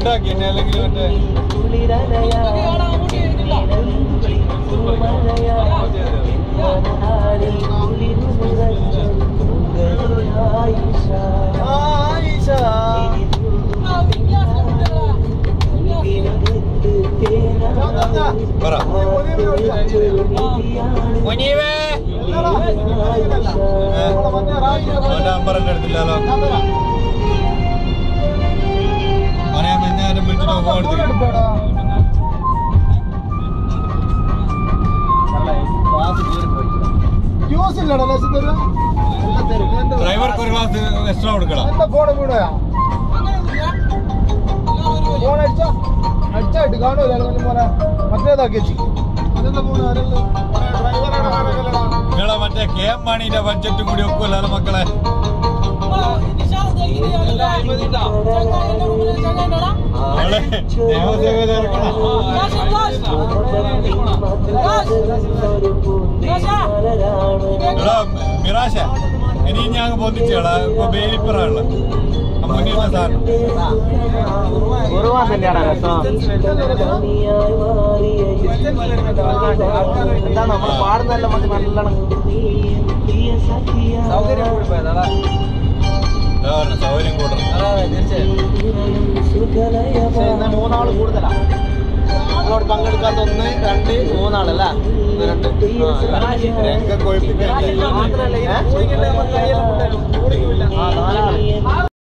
ഉണ്ടാക്കി എന്നെ അല്ലെങ്കിൽ മറ്റേ നമ്പർ എന്റെ അടുത്തില്ലല്ലോ മെന്നാരും വിളിച്ചിട്ട് ഫോൺ എടുത്തില്ല ഡ്രൈവർക്ക് ഒരു ക്ലാസ് എക്സ്ട്രാ കൊടുക്കണം അടിച്ചായിട്ട് കാണൂല മറ്റേതാക്കി നിങ്ങളെ മറ്റേ കെ എം മാണിന്റെ ബഡ്ജറ്റും കൂടി ഒക്കുമല്ലോ മക്കളെ മിറാശ ഇനി ഞാൻ പൊന്നിച്ചോളാ ഇപ്പൊ ബേലിപ്പറാണുള്ള മുന്നിട്ട സാധനം എന്താ നമ്മൾ പാടുന്നല്ല നല്ലോണം സൗകര്യം കൂടുതൽ മൂന്നാള് കൂടുതലാ അങ്ങോട്ട് പങ്കെടുക്കാത്ത 1, 2, 3 ആളല്ല 2 രംഗ കൊഴുപ്പിക്കാൻ മാത്രല്ല